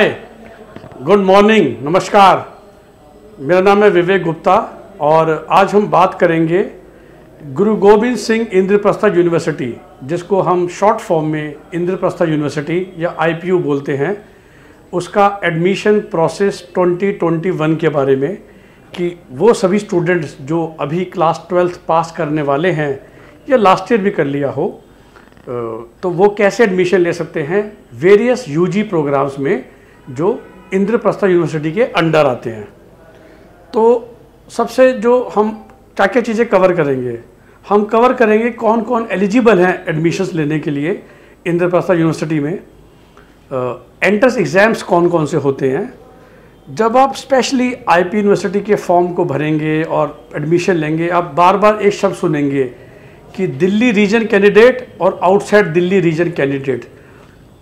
Good morning, नमस्कार। मेरा नाम है विवेक गुप्ता और आज हम बात करेंगे गुरु गोबिंद सिंह इंद्रप्रस्थ यूनिवर्सिटी, जिसको हम शॉर्ट फॉर्म में इंद्रप्रस्थ यूनिवर्सिटी या IPU बोलते हैं, उसका एडमिशन प्रोसेस 2021 के बारे में, कि वो सभी स्टूडेंट्स जो अभी क्लास 12th पास करने वाले हैं या लास्ट ईयर भी कर लिया हो, तो वो कैसे एडमिशन ले सकते हैं वेरियस UG प्रोग्राम्स में जो इंद्रप्रस्थ यूनिवर्सिटी के अंडर आते हैं। तो सबसे जो हम क्या क्या चीज़ें कवर करेंगे, हम कवर करेंगे कौन कौन एलिजिबल हैं एडमिशन्स लेने के लिए इंद्रप्रस्थ यूनिवर्सिटी में, एंट्रेंस एग्ज़ाम्स कौन कौन से होते हैं, जब आप स्पेशली IP यूनिवर्सिटी के फॉर्म को भरेंगे और एडमिशन लेंगे, आप बार बार एक शब्द सुनेंगे कि दिल्ली रीजन कैंडिडेट और outside Delhi region candidate.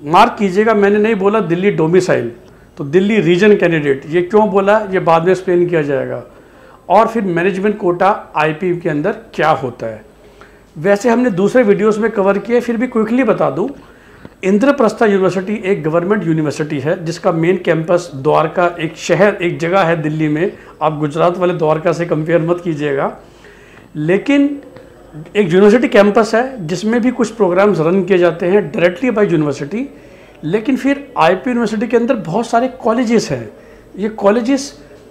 Mark कीजिएगा, मैंने नहीं बोला दिल्ली डोमिसाइल, तो दिल्ली रीजन कैंडिडेट। ये क्यों बोला, ये बाद में एक्सप्लेन किया जाएगा। और फिर मैनेजमेंट कोटा IP के अंदर क्या होता है, वैसे हमने दूसरे वीडियोस में कवर किया, फिर भी क्विकली बता दूं। इंद्रप्रस्थ यूनिवर्सिटी एक गवर्नमेंट यूनिवर्सिटी है जिसका मेन कैंपस द्वारका, एक शहर, एक जगह है दिल्ली में। आप गुजरात वाले द्वारका से कंपेयर मत कीजिएगा, लेकिन एक यूनिवर्सिटी कैंपस है जिसमें भी कुछ प्रोग्राम्स रन किए जाते हैं डायरेक्टली बाय यूनिवर्सिटी। लेकिन फिर IP यूनिवर्सिटी के अंदर बहुत सारे कॉलेजेस हैं। ये कॉलेजेस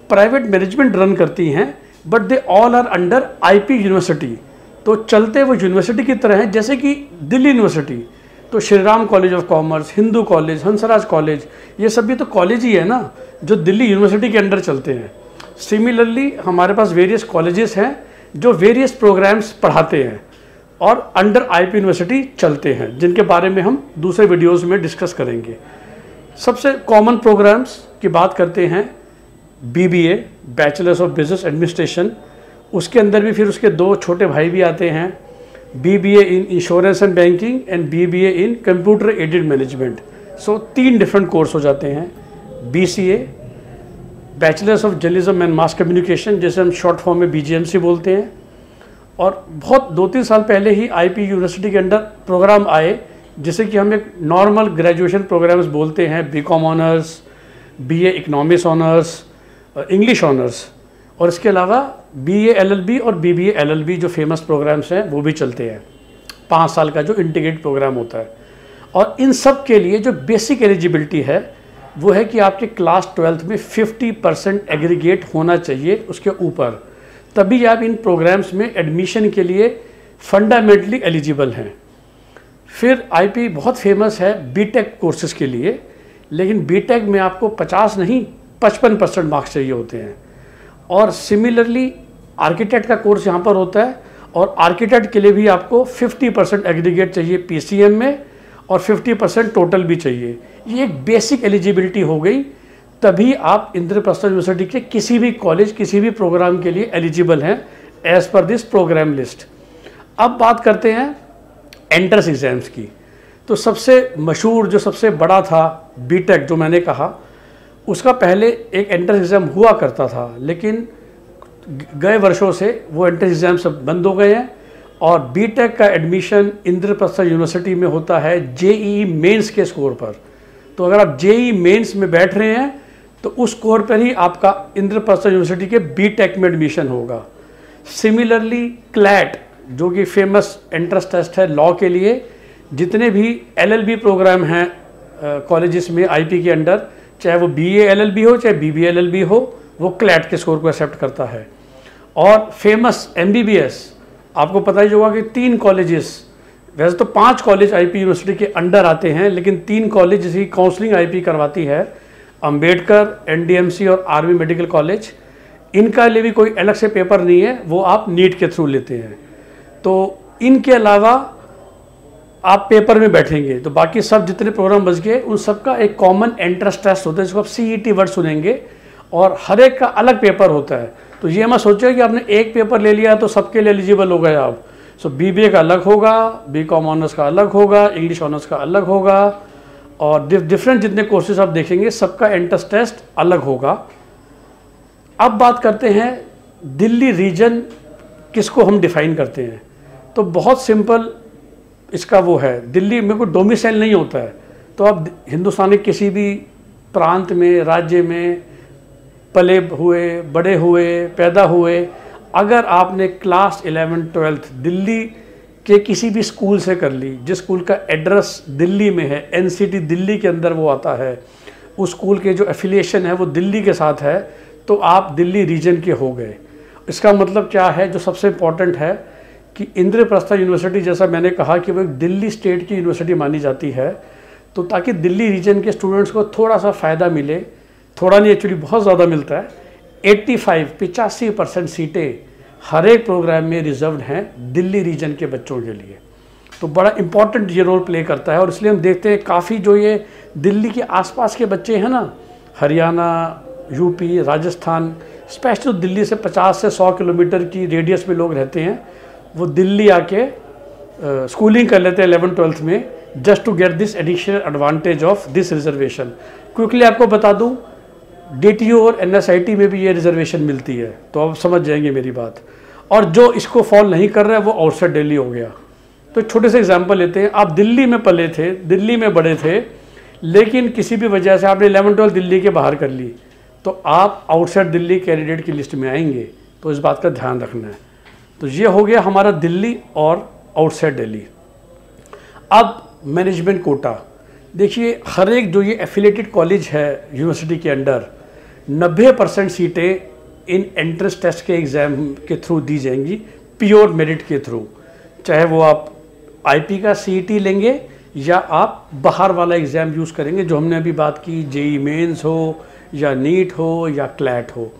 प्राइवेट मैनेजमेंट रन करती हैं, but they all are under IP university. तो चलते वो यूनिवर्सिटी की तरह हैं, जैसे कि दिल्ली यूनिवर्सिटी, तो Shri Ram college of commerce, Hindu college, Hansraj college, ये सब भी तो कॉलेज ही है ना, जो दिल्ली यूनिवर्सिटी के अंडर चलते हैं। सिमिलरली हमारे पास वेरियस कॉलेजेस हैं जो वेरियस प्रोग्राम्स पढ़ाते हैं और अंडर IP यूनिवर्सिटी चलते हैं, जिनके बारे में हम दूसरे वीडियोस में डिस्कस करेंगे। सबसे कॉमन प्रोग्राम्स की बात करते हैं, BBA, bachelors of business administration. उसके अंदर भी फिर उसके दो छोटे भाई भी आते हैं, BBA in insurance and banking and BBA in computer aided management. So 3 different course हो जाते हैं। BCA, bachelors of journalism and mass communication, जैसे हम शॉर्ट फॉर्म में BGMC बोलते हैं। और बहुत 2-3 साल पहले ही IP यूनिवर्सिटी के अंडर प्रोग्राम आए, जिसे कि हम एक नॉर्मल ग्रेजुएशन प्रोग्राम्स बोलते हैं, BCom honours, BA economics honours, English honours, और इसके अलावा BA LLB और BBA LLB जो फेमस प्रोग्राम्स हैं वो भी चलते हैं। 5 साल का जो इंटीग्रेटेड प्रोग्राम होता है। और इन सब के लिए जो बेसिक एलिजिबिलिटी है वो है कि आपके क्लास 12th में 50% एग्रीगेट होना चाहिए उसके ऊपर, तभी आप इन प्रोग्राम्स में एडमिशन के लिए फंडामेंटली एलिजिबल हैं। फिर IP बहुत फेमस है BTech कोर्सेज़ के लिए, लेकिन BTech में आपको 50 नहीं 55% मार्क्स चाहिए होते हैं। और सिमिलरली आर्किटेक्ट का कोर्स यहाँ पर होता है, और आर्किटेक्ट के लिए भी आपको 50% एग्रीगेट चाहिए PCM में, और 50% टोटल भी चाहिए। ये एक बेसिक एलिजिबिलिटी हो गई, तभी आप इंद्रप्रस्थ यूनिवर्सिटी के किसी भी कॉलेज, किसी भी प्रोग्राम के लिए एलिजिबल हैं as per this programme list. अब बात करते हैं एंट्रेंस एग्जाम्स की। तो सबसे मशहूर, जो सबसे बड़ा था, BTech जो मैंने कहा, उसका पहले एक एंट्रेंस एग्ज़ाम हुआ करता था, लेकिन गए वर्षों से वो एंट्रेंस एग्ज़ाम सब बंद हो गए हैं। और BTech का एडमिशन इंद्रप्रस्थ यूनिवर्सिटी में होता है JEE मेंस के स्कोर पर। तो अगर आप JEE मेंस में बैठ रहे हैं तो उस स्कोर पर ही आपका इंद्रप्रस्थ यूनिवर्सिटी के BTech में एडमिशन होगा। सिमिलरली CLAT, जो कि फेमस एंट्रेंस टेस्ट है लॉ के लिए, जितने भी LLB प्रोग्राम हैं कॉलेजेस में IP के अंडर, चाहे वो BA LLB हो चाहे BBA LLB हो, वो CLAT के स्कोर को एक्सेप्ट करता है। और फेमस MBBS, आपको पता ही होगा कि 3 कॉलेजेस, वैसे तो 5 कॉलेज IP यूनिवर्सिटी के अंडर आते हैं, लेकिन 3 कॉलेज जिसकी काउंसलिंग IP करवाती है, अंबेडकर, NDMC और आर्मी मेडिकल कॉलेज। इनका लिए भी कोई अलग से पेपर नहीं है, वो आप नीट के थ्रू लेते हैं। तो इनके अलावा आप पेपर में बैठेंगे तो बाकी सब जितने प्रोग्राम बच गए उन सब का एक कॉमन एंट्रेंस टेस्ट होता है, जिसको आप CET वर्ड सुनेंगे, और हर एक का अलग पेपर होता है। तो ये मत सोचिए कि आपने एक पेपर ले लिया तो सबके लिए एलिजिबल हो गए आप। सो BBA का अलग होगा, BCom ऑनर्स का अलग होगा, इंग्लिश ऑनर्स का अलग होगा, और डिफरेंट जितने कोर्सेज आप देखेंगे सबका एंट्रेंस टेस्ट अलग होगा। अब बात करते हैं दिल्ली रीजन किसको हम डिफाइन करते हैं। तो बहुत सिंपल इसका वो है, दिल्ली में कोई डोमिसाइल नहीं होता है, तो आप हिंदुस्तान के किसी भी प्रांत में, राज्य में पले हुए, बड़े हुए, पैदा हुए, अगर आपने क्लास 11-12 दिल्ली के किसी भी स्कूल से कर ली, जिस स्कूल का एड्रेस दिल्ली में है, एनसीटी दिल्ली के अंदर वो आता है, उस स्कूल के जो एफिलिएशन है वो दिल्ली के साथ है, तो आप दिल्ली रीजन के हो गए। इसका मतलब क्या है, जो सबसे इम्पॉर्टेंट है कि इंद्रप्रस्थ यूनिवर्सिटी, जैसा मैंने कहा कि वो एक दिल्ली स्टेट की यूनिवर्सिटी मानी जाती है, तो ताकि दिल्ली रीजन के स्टूडेंट्स को थोड़ा सा फ़ायदा मिले, थोड़ा नहीं एक्चुअली बहुत ज़्यादा मिलता है। 85% सीटें हर एक प्रोग्राम में रिजर्व्ड हैं दिल्ली रीजन के बच्चों के लिए, तो बड़ा इम्पॉर्टेंट ये रोल प्ले करता है। और इसलिए हम देखते हैं काफ़ी जो ये दिल्ली के आसपास के बच्चे हैं ना, हरियाणा, यूपी, राजस्थान, स्पेशल दिल्ली से 50 से 100 किलोमीटर की रेडियस में लोग रहते हैं, वो दिल्ली आके स्कूलिंग कर लेते हैं 11-12 में, just to get this additional advantage of this reservation. Quickly आपको बता दूं, डीटीयू और एनएसआईटी में भी ये रिजर्वेशन मिलती है, तो आप समझ जाएंगे मेरी बात। और जो इसको फॉल नहीं कर रहा है वो आउटसाइड दिल्ली हो गया। तो छोटे से एग्जांपल लेते हैं, आप दिल्ली में पले थे, दिल्ली में बड़े थे, लेकिन किसी भी वजह से आपने 11-12 दिल्ली के बाहर कर ली, तो आप आउटसाइड दिल्ली कैंडिडेट की लिस्ट में आएंगे, तो इस बात का ध्यान रखना है। तो ये हो गया हमारा दिल्ली और आउटसाइड दिल्ली। अब मैनेजमेंट कोटा देखिए, हर एक जो ये एफिलेटेड कॉलेज है यूनिवर्सिटी के अंडर, 90% सीटें इन एंट्रेंस टेस्ट के एग्ज़ाम के थ्रू दी जाएंगी, प्योर मेरिट के थ्रू। चाहे वो आप आईपी का सीईटी लेंगे या आप बाहर वाला एग्ज़ाम यूज़ करेंगे, जो हमने अभी बात की, जेई मेंस हो या नीट हो या क्लैट हो,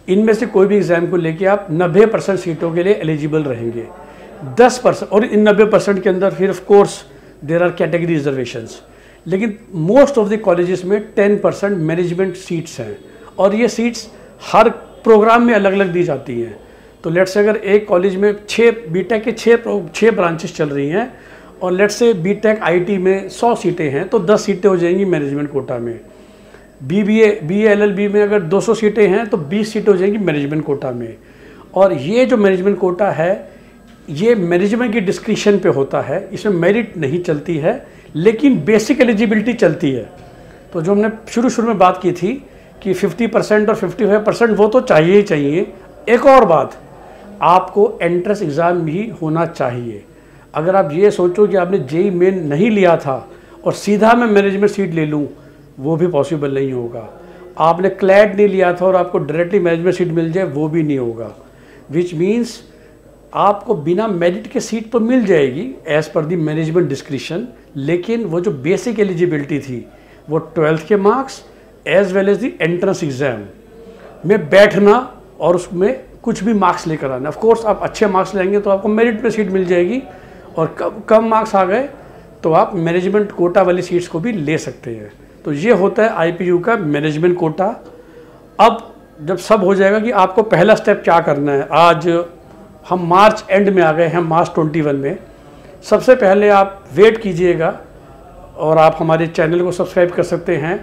इनमें से कोई भी एग्ज़ाम को लेके आप 90% सीटों के लिए एलिजिबल रहेंगे। 10% और इन 90% के अंदर फिर of course there are category reservations, लेकिन मोस्ट ऑफ द कॉलेजेस में 10% मैनेजमेंट सीट्स हैं, और ये सीट्स हर प्रोग्राम में अलग अलग दी जाती हैं। तो लेट्स से अगर एक कॉलेज में 6 बीटेक के 6 ब्रांचेस चल रही हैं, और लेट्स से बीटेक आईटी में 100 सीटें हैं, तो 10 सीटें हो जाएंगी मैनेजमेंट कोटा में। बीए एलएलबी में अगर 200 सीटें हैं तो 20 सीटें हो जाएंगी मैनेजमेंट कोटा में। और ये जो मैनेजमेंट कोटा है, ये मैनेजमेंट की डिस्क्रिप्शन पे होता है, इसमें मेरिट नहीं चलती है, लेकिन बेसिक एलिजिबिलिटी चलती है। तो जो हमने शुरू में बात की थी कि 50% और 55% वो तो चाहिए ही चाहिए। एक और बात, आपको एंट्रेंस एग्ज़ाम भी होना चाहिए। अगर आप ये सोचो कि आपने जेई मेन नहीं लिया था और सीधा मैं मैनेजमेंट सीट ले लूँ, वो भी पॉसिबल नहीं होगा। आपने क्लैट नहीं लिया था और आपको डायरेक्टली मैनेजमेंट सीट मिल जाए, वो भी नहीं होगा। विच मीन्स आपको बिना मेरिट के सीट तो मिल जाएगी as per the management description, लेकिन वो जो बेसिक एलिजिबिलिटी थी वो 12th के marks as well as the entrance exam में बैठना और उसमें कुछ भी मार्क्स लेकर आना। ऑफ कोर्स आप अच्छे मार्क्स लेंगे तो आपको मेरिट में सीट मिल जाएगी, और कम मार्क्स आ गए तो आप मैनेजमेंट कोटा वाली सीट्स को भी ले सकते हैं। तो ये होता है आईपीयू का मैनेजमेंट कोटा। अब जब सब हो जाएगा कि आपको पहला स्टेप क्या करना है, आज हम मार्च एंड में आ गए हैं, मार्च 21 में। सबसे पहले आप वेट कीजिएगा और आप हमारे चैनल को सब्सक्राइब कर सकते हैं।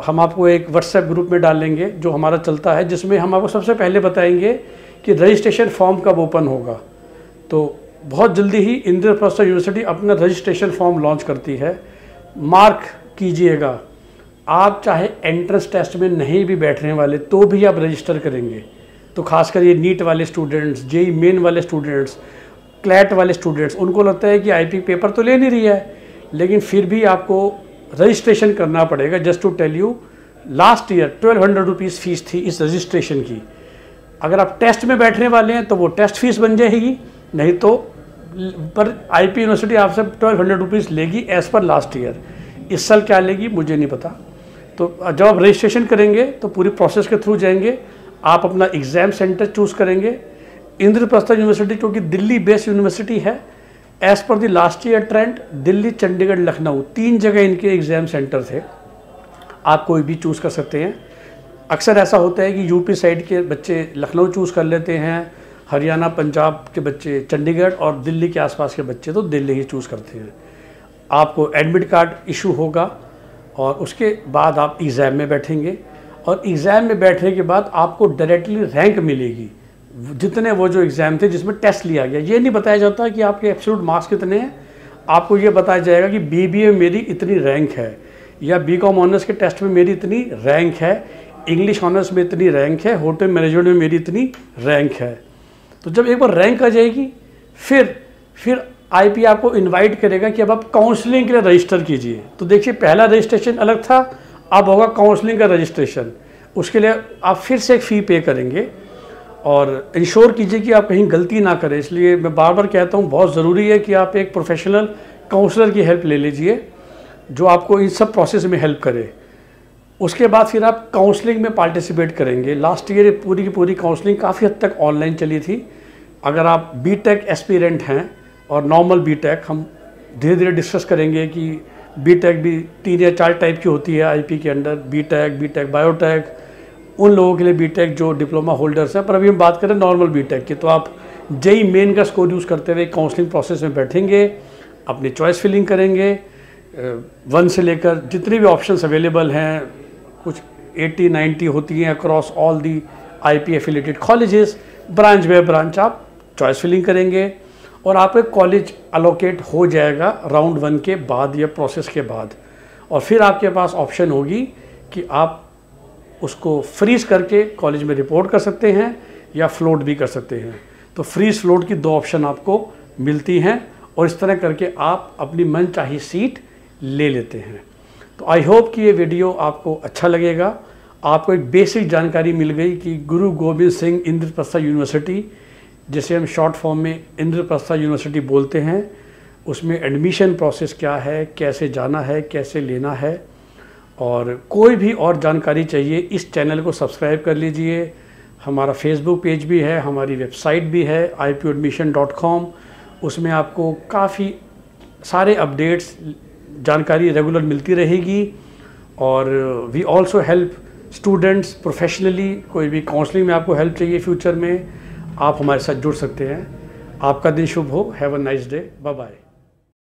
हम आपको एक व्हाट्सएप ग्रुप में डालेंगे जो हमारा चलता है, जिसमें हम आपको सबसे पहले बताएंगे कि रजिस्ट्रेशन फॉर्म कब ओपन होगा। तो बहुत जल्दी ही इंद्रप्रस्थ यूनिवर्सिटी अपना रजिस्ट्रेशन फॉर्म लॉन्च करती है। मार्क कीजिएगा, आप चाहे एंट्रेंस टेस्ट में नहीं भी बैठने वाले तो भी आप रजिस्टर करेंगे, तो खासकर ये नीट वाले स्टूडेंट्स, जेई मेन वाले स्टूडेंट्स, क्लैट वाले स्टूडेंट्स, उनको लगता है कि आईपी पेपर तो ले नहीं रही है, लेकिन फिर भी आपको रजिस्ट्रेशन करना पड़ेगा। Just to tell you, last year 1200 rupees fees थी इस रजिस्ट्रेशन की। अगर आप टेस्ट में बैठने वाले हैं तो वो टेस्ट फीस बन जाएगी, नहीं तो पर आईपी यूनिवर्सिटी आपसे 1200 रुपीज़ लेगी एज़ पर लास्ट ईयर। इस साल क्या लेगी मुझे नहीं पता। तो जब आप रजिस्ट्रेशन करेंगे तो पूरी प्रोसेस के थ्रू जाएंगे, आप अपना एग्ज़ाम सेंटर चूज़ करेंगे। इंद्रप्रस्थ यूनिवर्सिटी क्योंकि दिल्ली बेस्ड यूनिवर्सिटी है, as per the last year trend Delhi, Chandigarh, Lucknow 3 जगह इनके एग्ज़ाम सेंटर थे। आप कोई भी चूज़ कर सकते हैं। अक्सर ऐसा होता है कि यूपी साइड के बच्चे लखनऊ चूज़ कर लेते हैं, हरियाणा पंजाब के बच्चे चंडीगढ़, और दिल्ली के आसपास के बच्चे तो दिल्ली ही चूज़ करते हैं। आपको एडमिट कार्ड इशू होगा और उसके बाद आप एग्ज़ाम में बैठेंगे, और एग्ज़ाम में बैठने के बाद आपको डायरेक्टली रैंक मिलेगी। जितने वो जो एग्ज़ाम थे जिसमें टेस्ट लिया गया, ये नहीं बताया जाता कि आपके एब्सोल्यूट मार्क्स कितने हैं, आपको ये बताया जाएगा कि बीबीए में मेरी इतनी रैंक है, या बीकॉम ऑनर्स के टेस्ट में मेरी इतनी रैंक है, इंग्लिश ऑनर्स में इतनी रैंक है, होटल मैनेजमेंट में मेरी इतनी रैंक है। तो जब एक बार रैंक आ जाएगी फिर आईपी आपको इनवाइट करेगा कि अब आप काउंसलिंग के लिए रजिस्टर कीजिए। तो देखिए पहला रजिस्ट्रेशन अलग था, अब होगा काउंसलिंग का रजिस्ट्रेशन। उसके लिए आप फिर से एक फ़ी पे करेंगे और इंश्योर कीजिए कि आप कहीं गलती ना करें। इसलिए मैं बार बार कहता हूँ बहुत ज़रूरी है कि आप एक प्रोफेशनल काउंसलर की हेल्प ले लीजिए जो आपको इन सब प्रोसेस में हेल्प करे। उसके बाद फिर आप काउंसलिंग में पार्टिसिपेट करेंगे। लास्ट ईयर पूरी की पूरी काउंसलिंग काफ़ी हद तक ऑनलाइन चली थी। अगर आप बीटेक एस्पिरेंट हैं और नॉर्मल बीटेक, हम धीरे धीरे डिस्कस करेंगे कि बीटेक भी 3 या 4 टाइप की होती है आईपी के अंदर, बीटेक बायोटेक, उन लोगों के लिए बीटेक जो डिप्लोमा होल्डर्स हैं। पर अभी हम बात करें नॉर्मल बीटेक की, तो आप जेई मेन का स्कोर यूज़ करते हुए काउंसलिंग प्रोसेस में बैठेंगे, अपनी चॉइस फिलिंग करेंगे, 1 से लेकर जितने भी ऑप्शंस अवेलेबल हैं, कुछ 80-90 होती हैं across all the IP affiliated colleges, branch by branch आप चॉइस फिलिंग करेंगे और आपका कॉलेज अलोकेट हो जाएगा राउंड 1 के बाद या प्रोसेस के बाद। और फिर आपके पास ऑप्शन होगी कि आप उसको फ्रीज करके कॉलेज में रिपोर्ट कर सकते हैं या फ्लोट भी कर सकते हैं। तो फ्रीज फ्लोट की 2 ऑप्शन आपको मिलती हैं और इस तरह करके आप अपनी मनचाही सीट ले लेते हैं। तो आई होप कि ये वीडियो आपको अच्छा लगेगा। आपको एक बेसिक जानकारी मिल गई कि गुरु गोबिंद सिंह इंद्रप्रस्थ यूनिवर्सिटी, जिसे हम शॉर्ट फॉर्म में इंद्रप्रस्थ यूनिवर्सिटी बोलते हैं, उसमें एडमिशन प्रोसेस क्या है, कैसे जाना है, कैसे लेना है। और कोई भी और जानकारी चाहिए इस चैनल को सब्सक्राइब कर लीजिए। हमारा फेसबुक पेज भी है, हमारी वेबसाइट भी है ipuadmission.com। उसमें आपको काफ़ी सारे अपडेट्स, जानकारी रेगुलर मिलती रहेगी। और we also help students professionally. कोई भी काउंसलिंग में आपको हेल्प चाहिए फ्यूचर में, आप हमारे साथ जुड़ सकते हैं। आपका दिन शुभ हो। Have a nice day. Bye bye.